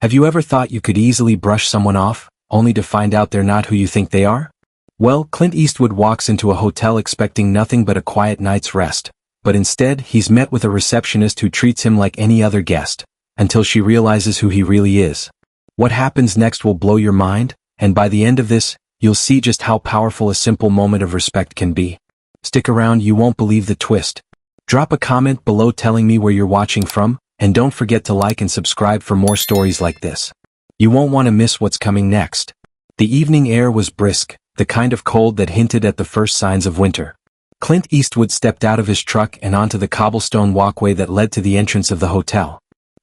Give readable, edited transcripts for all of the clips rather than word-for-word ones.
Have you ever thought you could easily brush someone off, only to find out they're not who you think they are? Well, Clint Eastwood walks into a hotel expecting nothing but a quiet night's rest, but instead he's met with a receptionist who treats him like any other guest, until she realizes who he really is. What happens next will blow your mind, and by the end of this, you'll see just how powerful a simple moment of respect can be. Stick around, you won't believe the twist. Drop a comment below telling me where you're watching from, and don't forget to like and subscribe for more stories like this. You won't want to miss what's coming next. The evening air was brisk, the kind of cold that hinted at the first signs of winter. Clint Eastwood stepped out of his truck and onto the cobblestone walkway that led to the entrance of the hotel.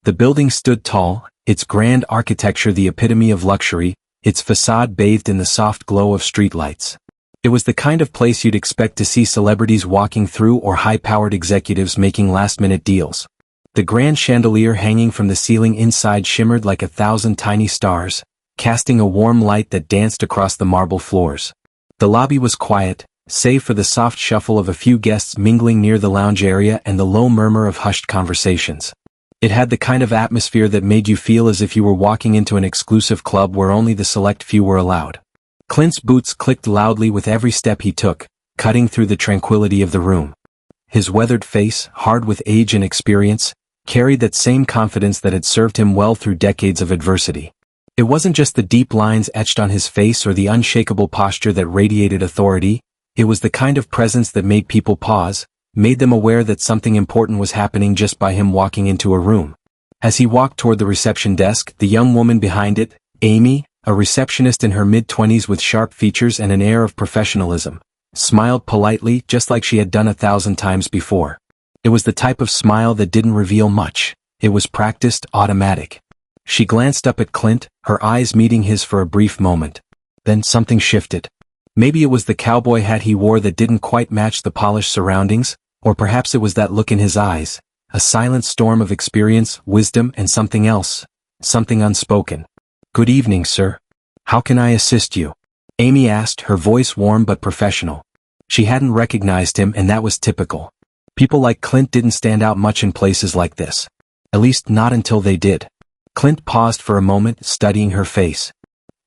The building stood tall, its grand architecture the epitome of luxury, its facade bathed in the soft glow of streetlights. It was the kind of place you'd expect to see celebrities walking through or high-powered executives making last-minute deals. The grand chandelier hanging from the ceiling inside shimmered like 1,000 tiny stars, casting a warm light that danced across the marble floors. The lobby was quiet, save for the soft shuffle of a few guests mingling near the lounge area and the low murmur of hushed conversations. It had the kind of atmosphere that made you feel as if you were walking into an exclusive club where only the select few were allowed. Clint's boots clicked loudly with every step he took, cutting through the tranquility of the room. His weathered face, hard with age and experience, carried that same confidence that had served him well through decades of adversity. It wasn't just the deep lines etched on his face or the unshakable posture that radiated authority, it was the kind of presence that made people pause, made them aware that something important was happening just by him walking into a room. As he walked toward the reception desk, the young woman behind it, Amy, a receptionist in her mid-20s with sharp features and an air of professionalism, smiled politely just like she had done 1,000 times before. It was the type of smile that didn't reveal much, it was practiced, automatic. She glanced up at Clint, her eyes meeting his for a brief moment. Then something shifted. Maybe it was the cowboy hat he wore that didn't quite match the polished surroundings, or perhaps it was that look in his eyes, a silent storm of experience, wisdom, and something else, something unspoken. "Good evening, sir. How can I assist you?" Amy asked, her voice warm but professional. She hadn't recognized him, and that was typical. People like Clint didn't stand out much in places like this. At least not until they did. Clint paused for a moment, studying her face.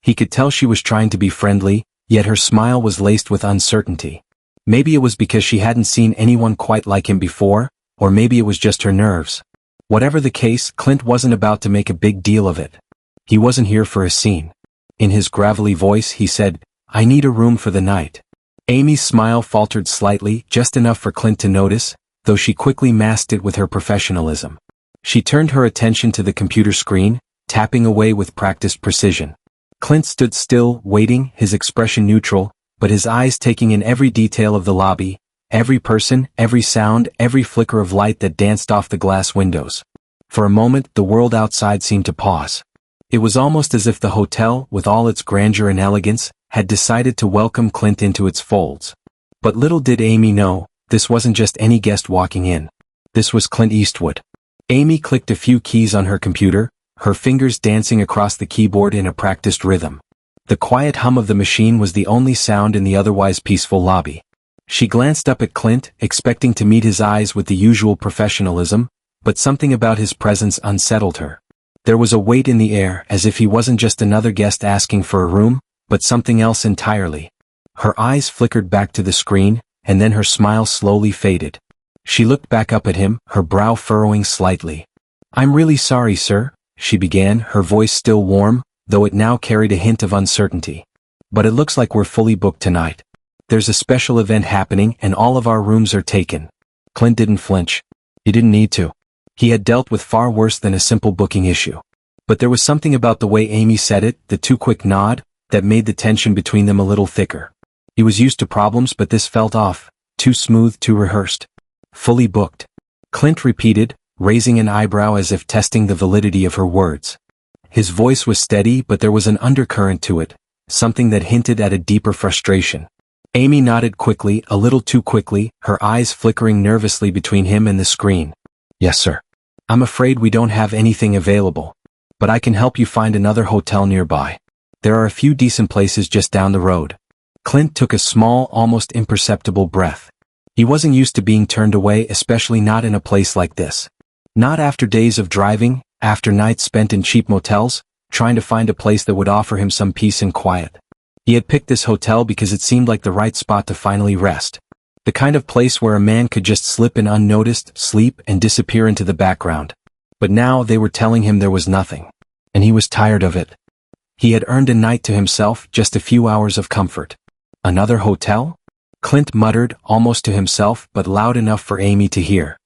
He could tell she was trying to be friendly, yet her smile was laced with uncertainty. Maybe it was because she hadn't seen anyone quite like him before, or maybe it was just her nerves. Whatever the case, Clint wasn't about to make a big deal of it. He wasn't here for a scene. In his gravelly voice he said, "I need a room for the night." Amy's smile faltered slightly, just enough for Clint to notice, though she quickly masked it with her professionalism. She turned her attention to the computer screen, tapping away with practiced precision. Clint stood still, waiting, his expression neutral, but his eyes taking in every detail of the lobby, every person, every sound, every flicker of light that danced off the glass windows. For a moment, the world outside seemed to pause. It was almost as if the hotel, with all its grandeur and elegance, had decided to welcome Clint into its folds. But little did Amy know, this wasn't just any guest walking in. This was Clint Eastwood. Amy clicked a few keys on her computer, her fingers dancing across the keyboard in a practiced rhythm. The quiet hum of the machine was the only sound in the otherwise peaceful lobby. She glanced up at Clint, expecting to meet his eyes with the usual professionalism, but something about his presence unsettled her. There was a weight in the air, as if he wasn't just another guest asking for a room, but something else entirely. Her eyes flickered back to the screen, and then her smile slowly faded. She looked back up at him, her brow furrowing slightly. "I'm really sorry, sir," she began, her voice still warm, though it now carried a hint of uncertainty. "But it looks like we're fully booked tonight. There's a special event happening and all of our rooms are taken." Clint didn't flinch. He didn't need to. He had dealt with far worse than a simple booking issue. But there was something about the way Amy said it, the too quick nod, that made the tension between them a little thicker. He was used to problems, but this felt off, too smooth, too rehearsed. "Fully booked," Clint repeated, raising an eyebrow as if testing the validity of her words. His voice was steady, but there was an undercurrent to it, something that hinted at a deeper frustration. Amy nodded quickly, a little too quickly, her eyes flickering nervously between him and the screen. "Yes, sir. I'm afraid we don't have anything available, but I can help you find another hotel nearby. There are a few decent places just down the road." Clint took a small, almost imperceptible breath. He wasn't used to being turned away, especially not in a place like this. Not after days of driving, after nights spent in cheap motels, trying to find a place that would offer him some peace and quiet. He had picked this hotel because it seemed like the right spot to finally rest. The kind of place where a man could just slip in unnoticed, sleep, and disappear into the background. But now they were telling him there was nothing. And he was tired of it. He had earned a night to himself, just a few hours of comfort. Another hotel? Clint muttered, almost to himself, but loud enough for Amy to hear.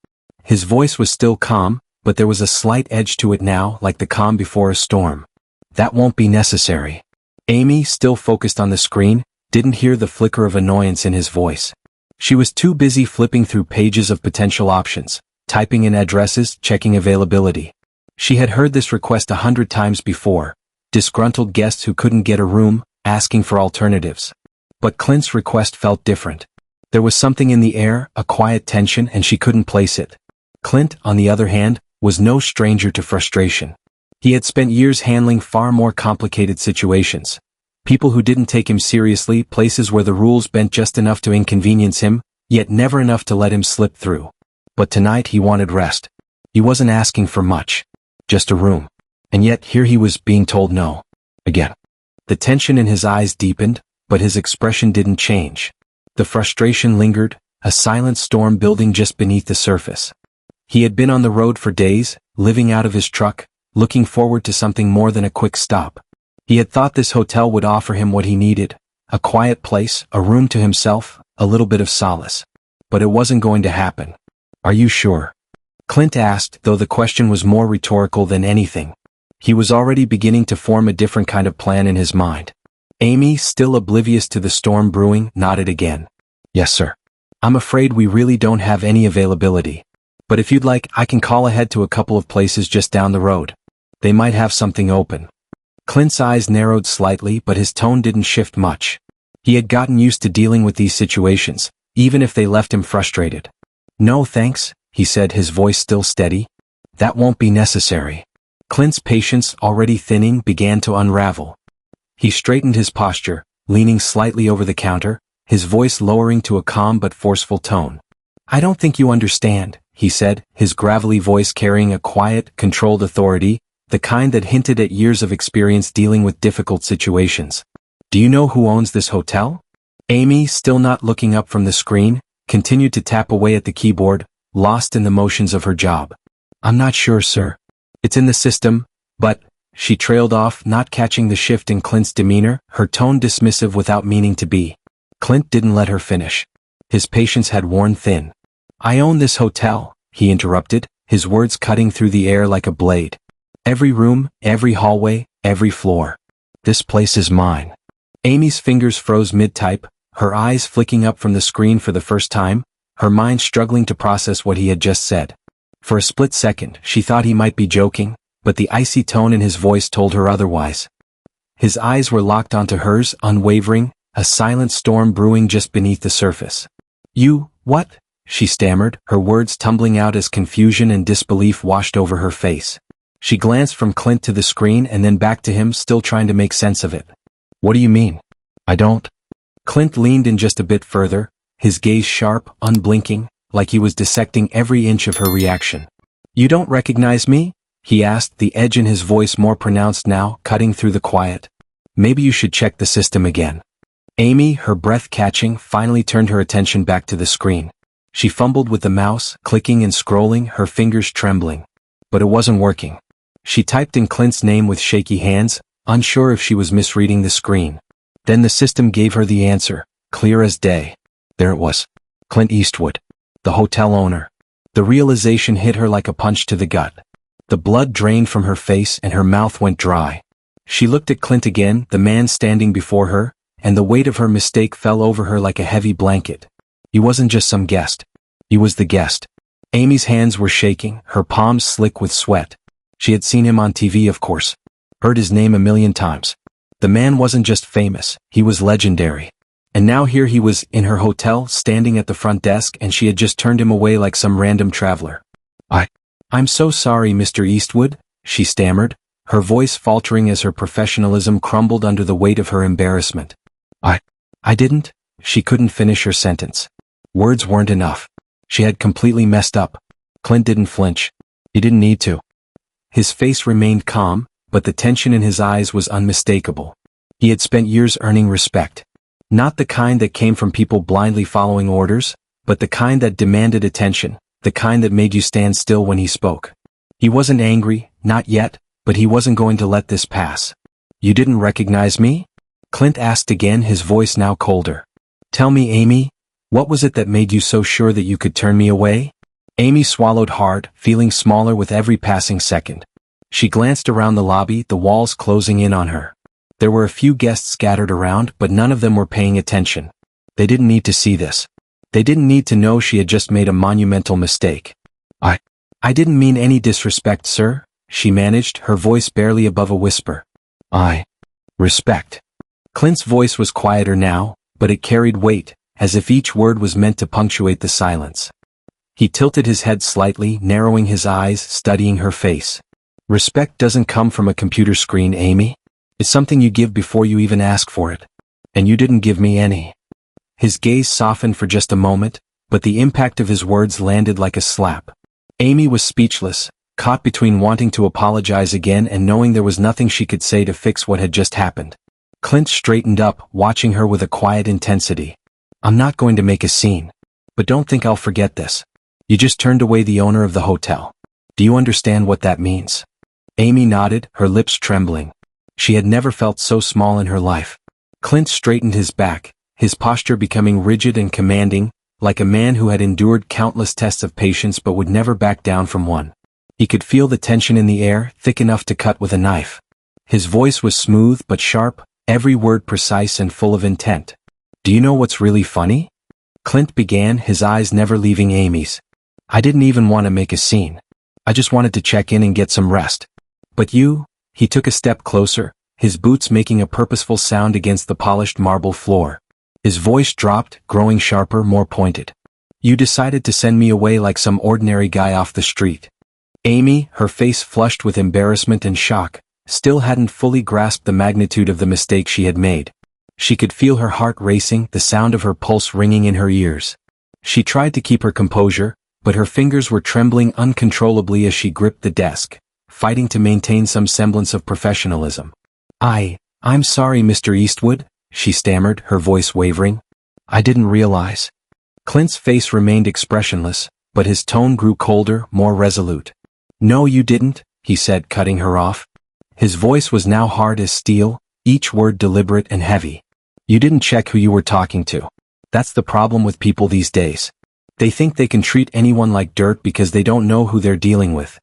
His voice was still calm, but there was a slight edge to it now, like the calm before a storm. That won't be necessary. Amy, still focused on the screen, didn't hear the flicker of annoyance in his voice. She was too busy flipping through pages of potential options, typing in addresses, checking availability. She had heard this request 100 times before, disgruntled guests who couldn't get a room, asking for alternatives. But Clint's request felt different. There was something in the air, a quiet tension, and she couldn't place it. Clint, on the other hand, was no stranger to frustration. He had spent years handling far more complicated situations. People who didn't take him seriously, places where the rules bent just enough to inconvenience him, yet never enough to let him slip through. But tonight he wanted rest. He wasn't asking for much. Just a room. And yet here he was being told no. Again. The tension in his eyes deepened, but his expression didn't change. The frustration lingered, a silent storm building just beneath the surface. He had been on the road for days, living out of his truck, looking forward to something more than a quick stop. He had thought this hotel would offer him what he needed, a quiet place, a room to himself, a little bit of solace. But it wasn't going to happen. Are you sure? Clint asked, though the question was more rhetorical than anything. He was already beginning to form a different kind of plan in his mind. Amy, still oblivious to the storm brewing, nodded again. Yes, sir. I'm afraid we really don't have any availability. But if you'd like, I can call ahead to a couple of places just down the road. They might have something open. Clint's eyes narrowed slightly, but his tone didn't shift much. He had gotten used to dealing with these situations, even if they left him frustrated. No thanks, he said, his voice still steady. That won't be necessary. Clint's patience, already thinning, began to unravel. He straightened his posture, leaning slightly over the counter, his voice lowering to a calm but forceful tone. I don't think you understand, he said, his gravelly voice carrying a quiet, controlled authority, the kind that hinted at years of experience dealing with difficult situations. Do you know who owns this hotel? Amy, still not looking up from the screen, continued to tap away at the keyboard, lost in the motions of her job. I'm not sure, sir. It's in the system, but, she trailed off, not catching the shift in Clint's demeanor, her tone dismissive without meaning to be. Clint didn't let her finish. His patience had worn thin. I own this hotel, he interrupted, his words cutting through the air like a blade. Every room, every hallway, every floor. This place is mine. Amy's fingers froze mid-type, her eyes flicking up from the screen for the first time, her mind struggling to process what he had just said. For a split second, she thought he might be joking, but the icy tone in his voice told her otherwise. His eyes were locked onto hers, unwavering, a silent storm brewing just beneath the surface. You, what? She stammered, her words tumbling out as confusion and disbelief washed over her face. She glanced from Clint to the screen and then back to him, still trying to make sense of it. What do you mean? I don't. Clint leaned in just a bit further, his gaze sharp, unblinking, like he was dissecting every inch of her reaction. You don't recognize me? He asked, the edge in his voice more pronounced now, cutting through the quiet. Maybe you should check the system again. Amy, her breath catching, finally turned her attention back to the screen. She fumbled with the mouse, clicking and scrolling, her fingers trembling. But it wasn't working. She typed in Clint's name with shaky hands, unsure if she was misreading the screen. Then the system gave her the answer, clear as day. There it was. Clint Eastwood. The hotel owner. The realization hit her like a punch to the gut. The blood drained from her face and her mouth went dry. She looked at Clint again, the man standing before her, and the weight of her mistake fell over her like a heavy blanket. He wasn't just some guest. He was the guest. Amy's hands were shaking, her palms slick with sweat. She had seen him on TV, of course. Heard his name a million times. The man wasn't just famous, he was legendary. And now here he was, in her hotel, standing at the front desk, and she had just turned him away like some random traveler. I'm so sorry, Mr. Eastwood, she stammered, her voice faltering as her professionalism crumbled under the weight of her embarrassment. I didn't. She couldn't finish her sentence. Words weren't enough. She had completely messed up. Clint didn't flinch. He didn't need to. His face remained calm, but the tension in his eyes was unmistakable. He had spent years earning respect. Not the kind that came from people blindly following orders, but the kind that demanded attention, the kind that made you stand still when he spoke. He wasn't angry, not yet, but he wasn't going to let this pass. "You didn't recognize me?" Clint asked again, his voice now colder. "Tell me, Amy, what was it that made you so sure that you could turn me away?" Amy swallowed hard, feeling smaller with every passing second. She glanced around the lobby, the walls closing in on her. There were a few guests scattered around, but none of them were paying attention. They didn't need to see this. They didn't need to know she had just made a monumental mistake. I didn't mean any disrespect, sir," she managed, her voice barely above a whisper. Respect." Clint's voice was quieter now, but it carried weight, as if each word was meant to punctuate the silence. He tilted his head slightly, narrowing his eyes, studying her face. "Respect doesn't come from a computer screen, Amy. It's something you give before you even ask for it. And you didn't give me any." His gaze softened for just a moment, but the impact of his words landed like a slap. Amy was speechless, caught between wanting to apologize again and knowing there was nothing she could say to fix what had just happened. Clint straightened up, watching her with a quiet intensity. "I'm not going to make a scene. But don't think I'll forget this. You just turned away the owner of the hotel. Do you understand what that means?" Amy nodded, her lips trembling. She had never felt so small in her life. Clint straightened his back, his posture becoming rigid and commanding, like a man who had endured countless tests of patience but would never back down from one. He could feel the tension in the air, thick enough to cut with a knife. His voice was smooth but sharp, every word precise and full of intent. "Do you know what's really funny?" Clint began, his eyes never leaving Amy's. "I didn't even want to make a scene. I just wanted to check in and get some rest. But you..." He took a step closer, his boots making a purposeful sound against the polished marble floor. His voice dropped, growing sharper, more pointed. "You decided to send me away like some ordinary guy off the street." Amy, her face flushed with embarrassment and shock, still hadn't fully grasped the magnitude of the mistake she had made. She could feel her heart racing, the sound of her pulse ringing in her ears. She tried to keep her composure, but her fingers were trembling uncontrollably as she gripped the desk, fighting to maintain some semblance of professionalism. I'm sorry, Mr. Eastwood," she stammered, her voice wavering. "I didn't realize." Clint's face remained expressionless, but his tone grew colder, more resolute. "No, you didn't," he said, cutting her off. His voice was now hard as steel, each word deliberate and heavy. "You didn't check who you were talking to. That's the problem with people these days. They think they can treat anyone like dirt because they don't know who they're dealing with."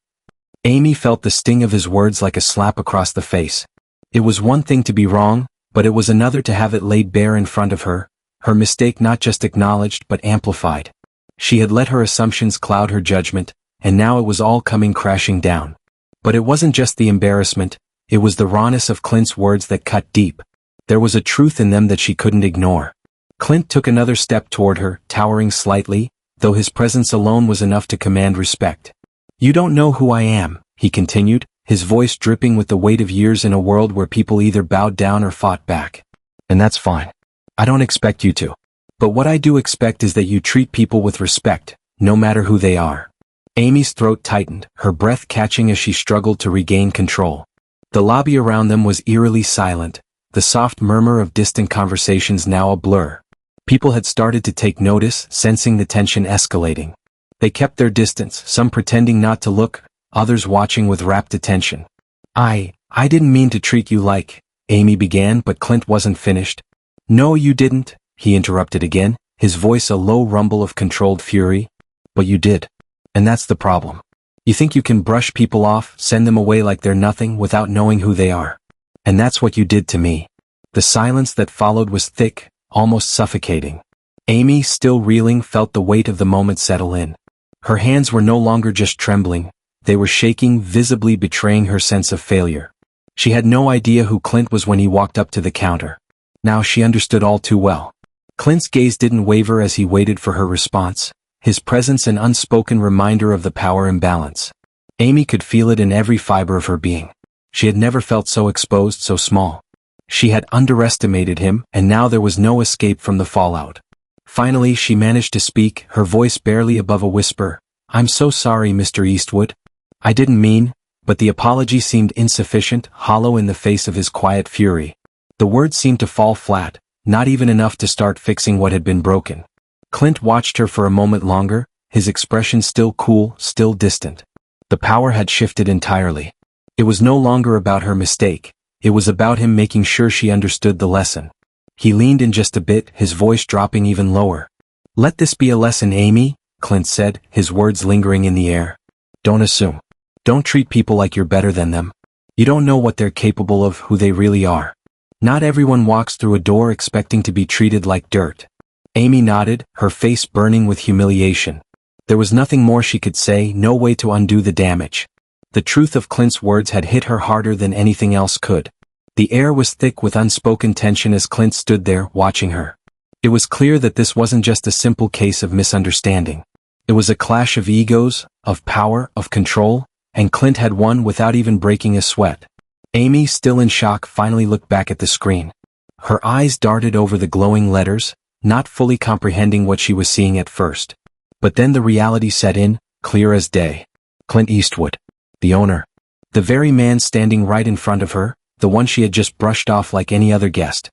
Amy felt the sting of his words like a slap across the face. It was one thing to be wrong, but it was another to have it laid bare in front of her, her mistake not just acknowledged but amplified. She had let her assumptions cloud her judgment, and now it was all coming crashing down. But it wasn't just the embarrassment, it was the rawness of Clint's words that cut deep. There was a truth in them that she couldn't ignore. Clint took another step toward her, towering slightly, though his presence alone was enough to command respect. "You don't know who I am," he continued, his voice dripping with the weight of years in a world where people either bowed down or fought back. "And that's fine. I don't expect you to. But what I do expect is that you treat people with respect, no matter who they are." Amy's throat tightened, her breath catching as she struggled to regain control. The lobby around them was eerily silent, the soft murmur of distant conversations now a blur. People had started to take notice, sensing the tension escalating. They kept their distance, some pretending not to look, others watching with rapt attention. I didn't mean to treat you like," Amy began, but Clint wasn't finished. "No, you didn't," he interrupted again, his voice a low rumble of controlled fury. "But you did. And that's the problem. You think you can brush people off, send them away like they're nothing without knowing who they are. And that's what you did to me." The silence that followed was thick, almost suffocating. Amy, still reeling, felt the weight of the moment settle in. Her hands were no longer just trembling, they were shaking, visibly betraying her sense of failure. She had no idea who Clint was when he walked up to the counter. Now she understood all too well. Clint's gaze didn't waver as he waited for her response, his presence an unspoken reminder of the power imbalance. Amy could feel it in every fiber of her being. She had never felt so exposed, so small. She had underestimated him, and now there was no escape from the fallout. Finally she managed to speak, her voice barely above a whisper. "I'm so sorry, Mr. Eastwood. I didn't mean..." But the apology seemed insufficient, hollow in the face of his quiet fury. The words seemed to fall flat, not even enough to start fixing what had been broken. Clint watched her for a moment longer, his expression still cool, still distant. The power had shifted entirely. It was no longer about her mistake. It was about him making sure she understood the lesson. He leaned in just a bit, his voice dropping even lower. "Let this be a lesson, Amy," Clint said, his words lingering in the air. "Don't assume. Don't treat people like you're better than them. You don't know what they're capable of, who they really are. Not everyone walks through a door expecting to be treated like dirt." Amy nodded, her face burning with humiliation. There was nothing more she could say, no way to undo the damage. The truth of Clint's words had hit her harder than anything else could. The air was thick with unspoken tension as Clint stood there, watching her. It was clear that this wasn't just a simple case of misunderstanding. It was a clash of egos, of power, of control, and Clint had won without even breaking a sweat. Amy, still in shock, finally looked back at the screen. Her eyes darted over the glowing letters, not fully comprehending what she was seeing at first. But then the reality set in, clear as day. Clint Eastwood. The owner. The very man standing right in front of her, the one she had just brushed off like any other guest.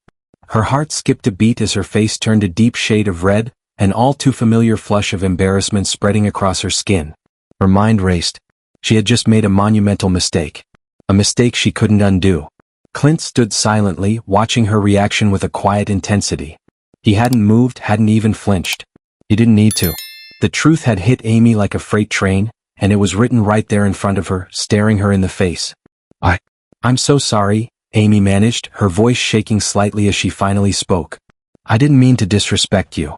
Her heart skipped a beat as her face turned a deep shade of red, an all too familiar flush of embarrassment spreading across her skin. Her mind raced. She had just made a monumental mistake. A mistake she couldn't undo. Clint stood silently, watching her reaction with a quiet intensity. He hadn't moved, hadn't even flinched. He didn't need to. The truth had hit Amy like a freight train, and it was written right there in front of her, staring her in the face. I'm so sorry," Amy managed, her voice shaking slightly as she finally spoke. "I didn't mean to disrespect you.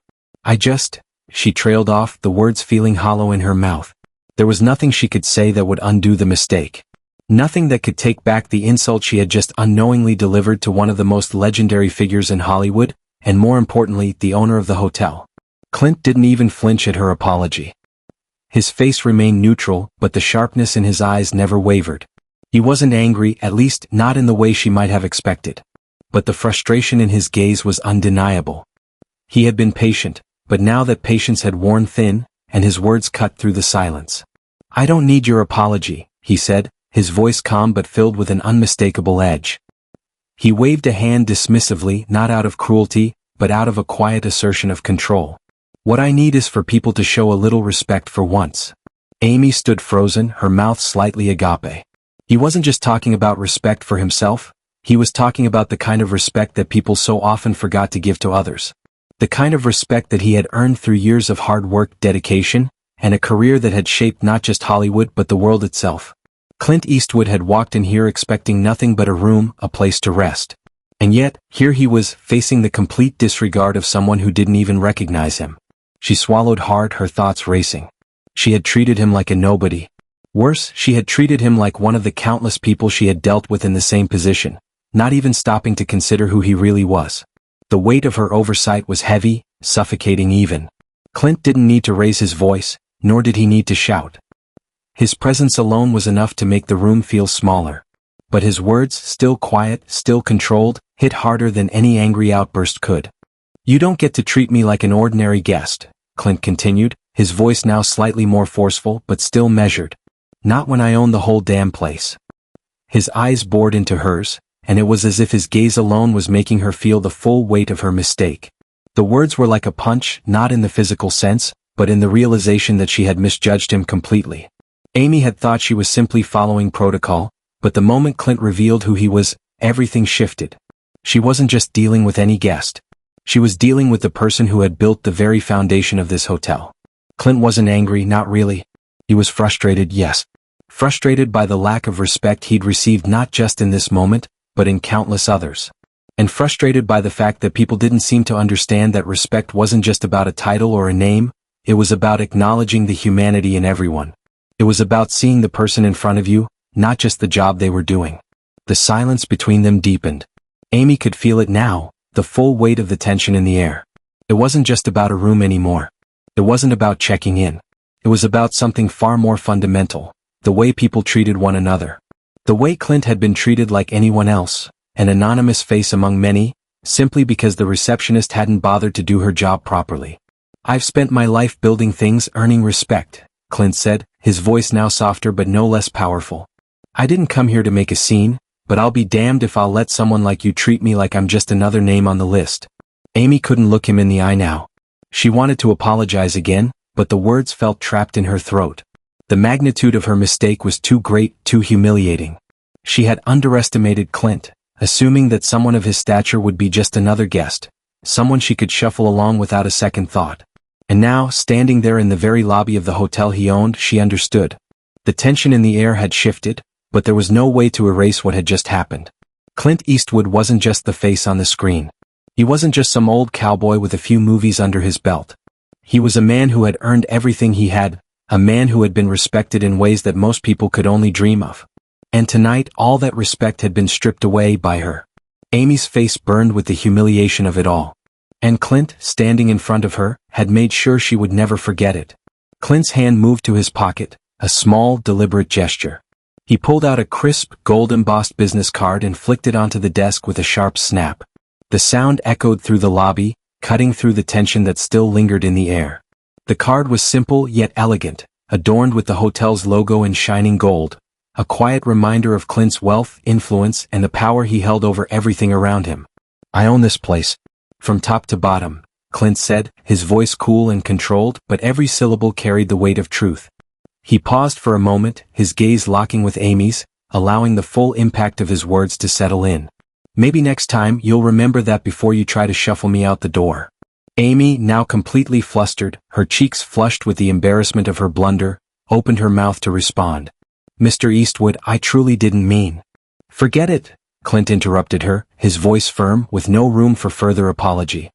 She trailed off, the words feeling hollow in her mouth. There was nothing she could say that would undo the mistake. Nothing that could take back the insult she had just unknowingly delivered to one of the most legendary figures in Hollywood, and more importantly, the owner of the hotel. Clint didn't even flinch at her apology. His face remained neutral, but the sharpness in his eyes never wavered. He wasn't angry, at least not in the way she might have expected. But the frustration in his gaze was undeniable. He had been patient, but now that patience had worn thin, and his words cut through the silence. "I don't need your apology," he said, his voice calm but filled with an unmistakable edge. He waved a hand dismissively, not out of cruelty, but out of a quiet assertion of control. "What I need is for people to show a little respect for once." Amy stood frozen, her mouth slightly agape. He wasn't just talking about respect for himself, he was talking about the kind of respect that people so often forgot to give to others. The kind of respect that he had earned through years of hard work, dedication, and a career that had shaped not just Hollywood but the world itself. Clint Eastwood had walked in here expecting nothing but a room, a place to rest. And yet, here he was, facing the complete disregard of someone who didn't even recognize him. She swallowed hard, her thoughts racing. She had treated him like a nobody. Worse, she had treated him like one of the countless people she had dealt with in the same position, not even stopping to consider who he really was. The weight of her oversight was heavy, suffocating even. Clint didn't need to raise his voice, nor did he need to shout. His presence alone was enough to make the room feel smaller. But his words, still quiet, still controlled, hit harder than any angry outburst could. "You don't get to treat me like an ordinary guest," Clint continued, his voice now slightly more forceful but still measured. "Not when I own the whole damn place." His eyes bored into hers, and it was as if his gaze alone was making her feel the full weight of her mistake. The words were like a punch, not in the physical sense, but in the realization that she had misjudged him completely. Amy had thought she was simply following protocol, but the moment Clint revealed who he was, everything shifted. She wasn't just dealing with any guest. She was dealing with the person who had built the very foundation of this hotel. Clint wasn't angry, not really. He was frustrated, yes. Frustrated by the lack of respect he'd received not just in this moment, but in countless others. And frustrated by the fact that people didn't seem to understand that respect wasn't just about a title or a name, it was about acknowledging the humanity in everyone. It was about seeing the person in front of you, not just the job they were doing. The silence between them deepened. Amy could feel it now, the full weight of the tension in the air. It wasn't just about a room anymore. It wasn't about checking in. It was about something far more fundamental, the way people treated one another. The way Clint had been treated like anyone else, an anonymous face among many, simply because the receptionist hadn't bothered to do her job properly. "I've spent my life building things, earning respect," Clint said, his voice now softer but no less powerful. I didn't come here to make a scene, but I'll be damned if I'll let someone like you treat me like I'm just another name on the list. Amy couldn't look him in the eye now. She wanted to apologize again, but the words felt trapped in her throat. The magnitude of her mistake was too great, too humiliating. She had underestimated Clint, assuming that someone of his stature would be just another guest, someone she could shuffle along without a second thought. And now, standing there in the very lobby of the hotel he owned, she understood. The tension in the air had shifted, but there was no way to erase what had just happened. Clint Eastwood wasn't just the face on the screen. He wasn't just some old cowboy with a few movies under his belt. He was a man who had earned everything he had, a man who had been respected in ways that most people could only dream of. And tonight, all that respect had been stripped away by her. Amy's face burned with the humiliation of it all. And Clint, standing in front of her, had made sure she would never forget it. Clint's hand moved to his pocket, a small, deliberate gesture. He pulled out a crisp, gold-embossed business card and flicked it onto the desk with a sharp snap. The sound echoed through the lobby, cutting through the tension that still lingered in the air. The card was simple yet elegant, adorned with the hotel's logo in shining gold, a quiet reminder of Clint's wealth, influence, and the power he held over everything around him. I own this place. From top to bottom, Clint said, his voice cool and controlled, but every syllable carried the weight of truth. He paused for a moment, his gaze locking with Amy's, allowing the full impact of his words to settle in. Maybe next time you'll remember that before you try to shuffle me out the door. Amy, now completely flustered, her cheeks flushed with the embarrassment of her blunder, opened her mouth to respond. Mr. Eastwood, I truly didn't mean. Forget it, Clint interrupted her, his voice firm, with no room for further apology.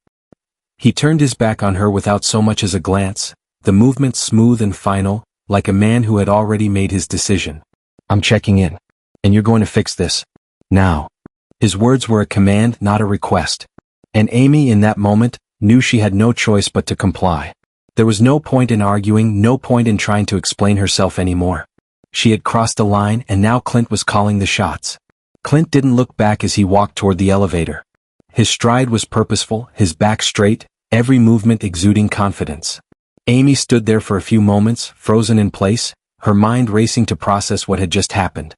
He turned his back on her without so much as a glance, the movement smooth and final, like a man who had already made his decision. I'm checking in. And you're going to fix this. Now. His words were a command, not a request. And Amy, in that moment, knew she had no choice but to comply. There was no point in arguing, no point in trying to explain herself anymore. She had crossed a line, and now Clint was calling the shots. Clint didn't look back as he walked toward the elevator. His stride was purposeful, his back straight, every movement exuding confidence. Amy stood there for a few moments, frozen in place, her mind racing to process what had just happened.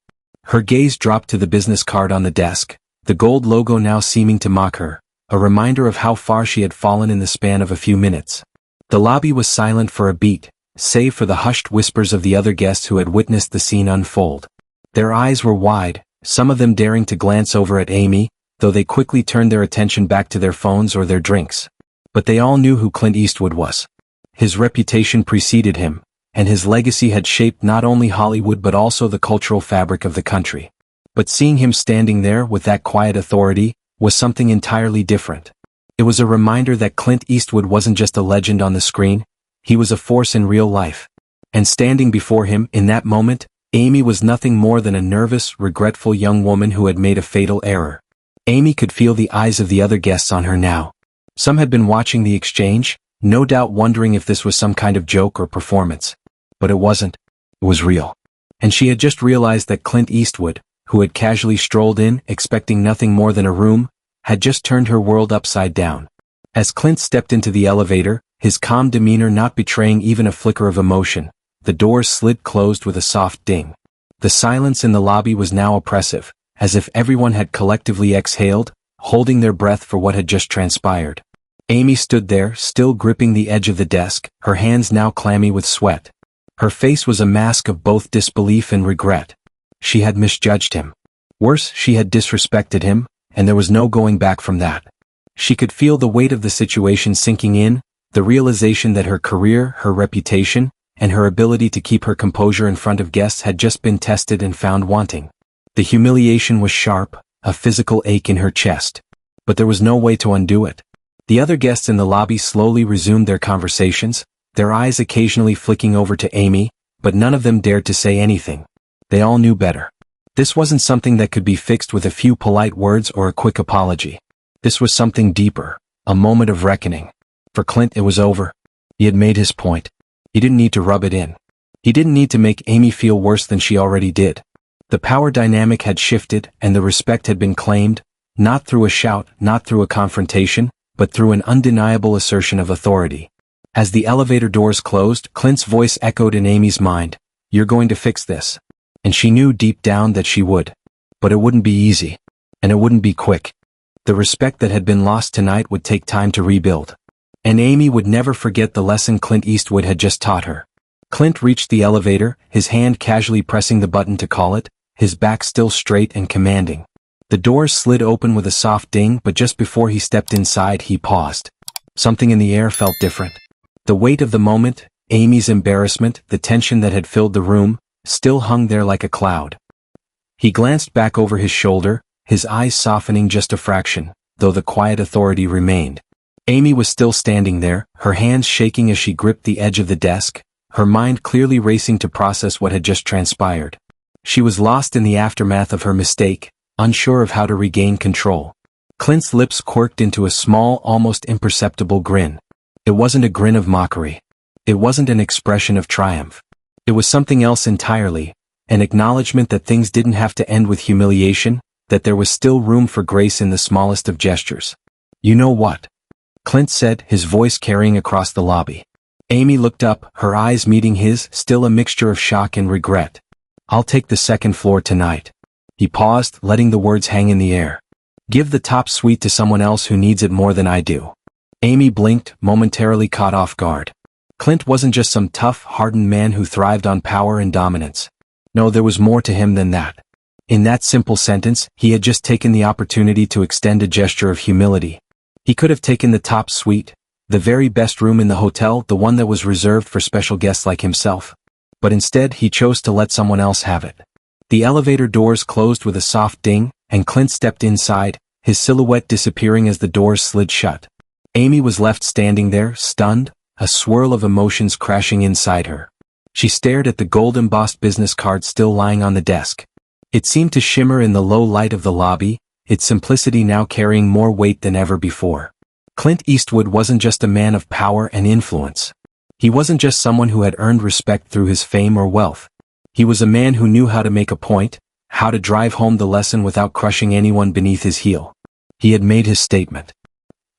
Her gaze dropped to the business card on the desk, the gold logo now seeming to mock her, a reminder of how far she had fallen in the span of a few minutes. The lobby was silent for a beat, save for the hushed whispers of the other guests who had witnessed the scene unfold. Their eyes were wide, some of them daring to glance over at Amy, though they quickly turned their attention back to their phones or their drinks. But they all knew who Clint Eastwood was. His reputation preceded him, and his legacy had shaped not only Hollywood but also the cultural fabric of the country. But seeing him standing there with that quiet authority was something entirely different. It was a reminder that Clint Eastwood wasn't just a legend on the screen, he was a force in real life. And standing before him, in that moment, Amy was nothing more than a nervous, regretful young woman who had made a fatal error. Amy could feel the eyes of the other guests on her now. Some had been watching the exchange, no doubt wondering if this was some kind of joke or performance. But it wasn't. It was real. And she had just realized that Clint Eastwood, who had casually strolled in, expecting nothing more than a room, had just turned her world upside down. As Clint stepped into the elevator, his calm demeanor not betraying even a flicker of emotion, the doors slid closed with a soft ding. The silence in the lobby was now oppressive, as if everyone had collectively exhaled, holding their breath for what had just transpired. Amy stood there, still gripping the edge of the desk, her hands now clammy with sweat. Her face was a mask of both disbelief and regret. She had misjudged him. Worse, she had disrespected him, and there was no going back from that. She could feel the weight of the situation sinking in, the realization that her career, her reputation, and her ability to keep her composure in front of guests had just been tested and found wanting. The humiliation was sharp, a physical ache in her chest. But there was no way to undo it. The other guests in the lobby slowly resumed their conversations, their eyes occasionally flicking over to Amy, but none of them dared to say anything. They all knew better. This wasn't something that could be fixed with a few polite words or a quick apology. This was something deeper, a moment of reckoning. For Clint, it was over. He had made his point. He didn't need to rub it in. He didn't need to make Amy feel worse than she already did. The power dynamic had shifted and the respect had been claimed, not through a shout, not through a confrontation, but through an undeniable assertion of authority. As the elevator doors closed, Clint's voice echoed in Amy's mind. You're going to fix this. And she knew deep down that she would. But it wouldn't be easy. And it wouldn't be quick. The respect that had been lost tonight would take time to rebuild. And Amy would never forget the lesson Clint Eastwood had just taught her. Clint reached the elevator, his hand casually pressing the button to call it, his back still straight and commanding. The doors slid open with a soft ding, but just before he stepped inside, he paused. Something in the air felt different. The weight of the moment, Amy's embarrassment, the tension that had filled the room, still hung there like a cloud. He glanced back over his shoulder, his eyes softening just a fraction, though the quiet authority remained. Amy was still standing there, her hands shaking as she gripped the edge of the desk, her mind clearly racing to process what had just transpired. She was lost in the aftermath of her mistake, unsure of how to regain control. Clint's lips quirked into a small, almost imperceptible grin. It wasn't a grin of mockery. It wasn't an expression of triumph. It was something else entirely, an acknowledgement that things didn't have to end with humiliation, that there was still room for grace in the smallest of gestures. "You know what?" Clint said, his voice carrying across the lobby. Amy looked up, her eyes meeting his, still a mixture of shock and regret. "I'll take the second floor tonight." He paused, letting the words hang in the air. "Give the top suite to someone else who needs it more than I do." Amy blinked, momentarily caught off guard. Clint wasn't just some tough, hardened man who thrived on power and dominance. No, there was more to him than that. In that simple sentence, he had just taken the opportunity to extend a gesture of humility. He could have taken the top suite, the very best room in the hotel, the one that was reserved for special guests like himself. But instead, he chose to let someone else have it. The elevator doors closed with a soft ding, and Clint stepped inside, his silhouette disappearing as the doors slid shut. Amy was left standing there, stunned, a swirl of emotions crashing inside her. She stared at the gold-embossed business card still lying on the desk. It seemed to shimmer in the low light of the lobby, its simplicity now carrying more weight than ever before. Clint Eastwood wasn't just a man of power and influence. He wasn't just someone who had earned respect through his fame or wealth. He was a man who knew how to make a point, how to drive home the lesson without crushing anyone beneath his heel. He had made his statement.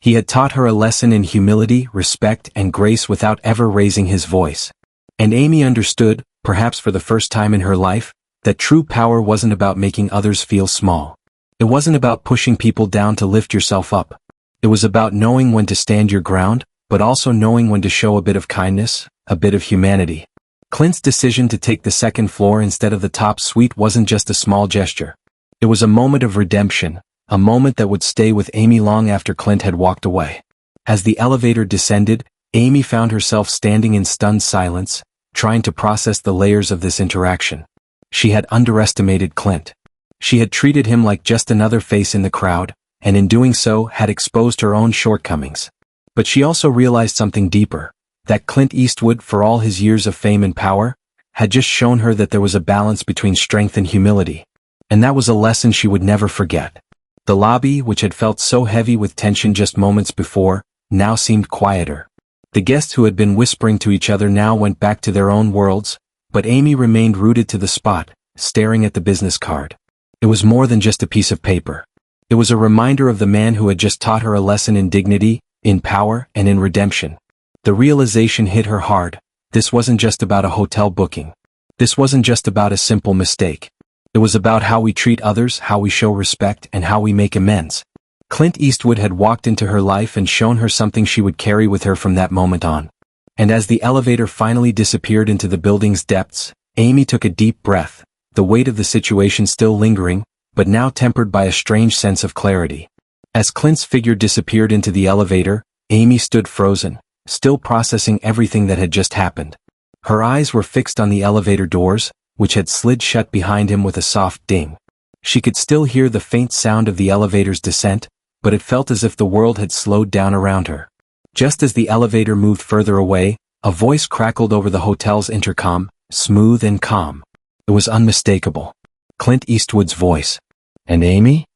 He had taught her a lesson in humility, respect, and grace without ever raising his voice. And Amy understood, perhaps for the first time in her life, that true power wasn't about making others feel small. It wasn't about pushing people down to lift yourself up. It was about knowing when to stand your ground, but also knowing when to show a bit of kindness, a bit of humanity. Clint's decision to take the second floor instead of the top suite wasn't just a small gesture. It was a moment of redemption, a moment that would stay with Amy long after Clint had walked away. As the elevator descended, Amy found herself standing in stunned silence, trying to process the layers of this interaction. She had underestimated Clint. She had treated him like just another face in the crowd, and in doing so had exposed her own shortcomings. But she also realized something deeper, that Clint Eastwood, for all his years of fame and power, had just shown her that there was a balance between strength and humility. And that was a lesson she would never forget. The lobby, which had felt so heavy with tension just moments before, now seemed quieter. The guests who had been whispering to each other now went back to their own worlds, but Amy remained rooted to the spot, staring at the business card. It was more than just a piece of paper. It was a reminder of the man who had just taught her a lesson in dignity, in power, and in redemption. The realization hit her hard. This wasn't just about a hotel booking. This wasn't just about a simple mistake. It was about how we treat others, how we show respect, and how we make amends. Clint Eastwood had walked into her life and shown her something she would carry with her from that moment on. And as the elevator finally disappeared into the building's depths, Amy took a deep breath, the weight of the situation still lingering, but now tempered by a strange sense of clarity. As Clint's figure disappeared into the elevator, Amy stood frozen, still processing everything that had just happened. Her eyes were fixed on the elevator doors, which had slid shut behind him with a soft ding. She could still hear the faint sound of the elevator's descent, but it felt as if the world had slowed down around her. Just as the elevator moved further away, a voice crackled over the hotel's intercom, smooth and calm. It was unmistakable. Clint Eastwood's voice. "And Amy?"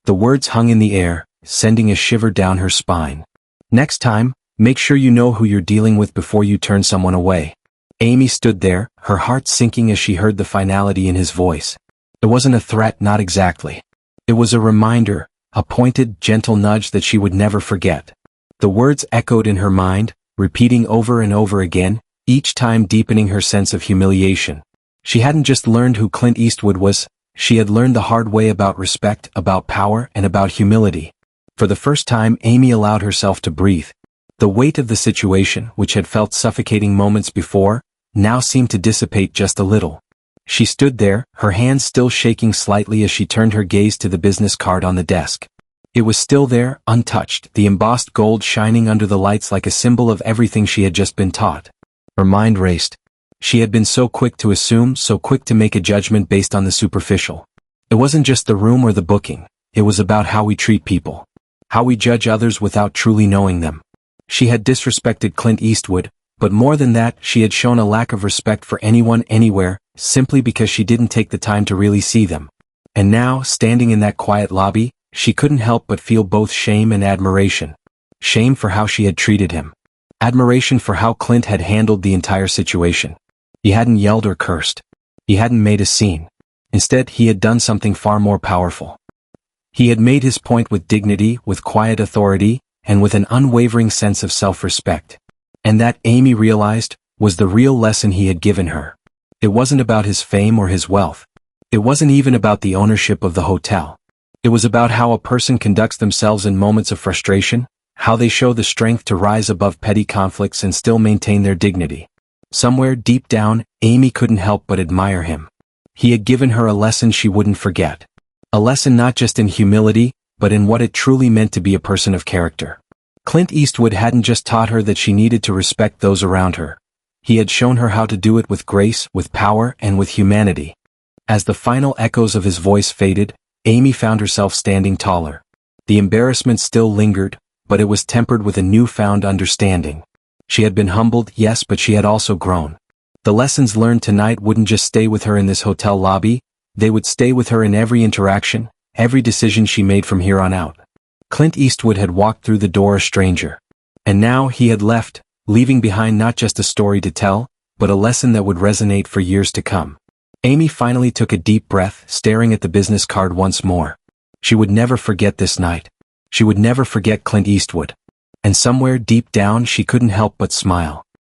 The words hung in the air, sending a shiver down her spine. "Next time, make sure you know who you're dealing with before you turn someone away." Amy stood there, her heart sinking as she heard the finality in his voice. It wasn't a threat, not exactly. It was a reminder, a pointed, gentle nudge that she would never forget. The words echoed in her mind, repeating over and over again, each time deepening her sense of humiliation. She hadn't just learned who Clint Eastwood was, she had learned the hard way about respect, about power, and about humility. For the first time, Amy allowed herself to breathe. The weight of the situation, which had felt suffocating moments before, now seemed to dissipate just a little. She stood there, her hands still shaking slightly as she turned her gaze to the business card on the desk. It was still there, untouched, the embossed gold shining under the lights like a symbol of everything she had just been taught. Her mind raced. She had been so quick to assume, so quick to make a judgment based on the superficial. It wasn't just the room or the booking, it was about how we treat people. How we judge others without truly knowing them. She had disrespected Clint Eastwood, but more than that, she had shown a lack of respect for anyone anywhere, simply because she didn't take the time to really see them. And now, standing in that quiet lobby, she couldn't help but feel both shame and admiration. Shame for how she had treated him. Admiration for how Clint had handled the entire situation. He hadn't yelled or cursed. He hadn't made a scene. Instead, he had done something far more powerful. He had made his point with dignity, with quiet authority, and with an unwavering sense of self-respect. And that, Amy realized, was the real lesson he had given her. It wasn't about his fame or his wealth. It wasn't even about the ownership of the hotel. It was about how a person conducts themselves in moments of frustration, how they show the strength to rise above petty conflicts and still maintain their dignity. Somewhere deep down, Amy couldn't help but admire him. He had given her a lesson she wouldn't forget. A lesson not just in humility, but in what it truly meant to be a person of character. Clint Eastwood hadn't just taught her that she needed to respect those around her. He had shown her how to do it with grace, with power, and with humanity. As the final echoes of his voice faded, Amy found herself standing taller. The embarrassment still lingered, but it was tempered with a newfound understanding. She had been humbled, yes, but she had also grown. The lessons learned tonight wouldn't just stay with her in this hotel lobby, they would stay with her in every interaction, every decision she made from here on out. Clint Eastwood had walked through the door a stranger. And now he had left, leaving behind not just a story to tell, but a lesson that would resonate for years to come. Amy finally took a deep breath, staring at the business card once more. She would never forget this night. She would never forget Clint Eastwood. And somewhere deep down she couldn't help but smile.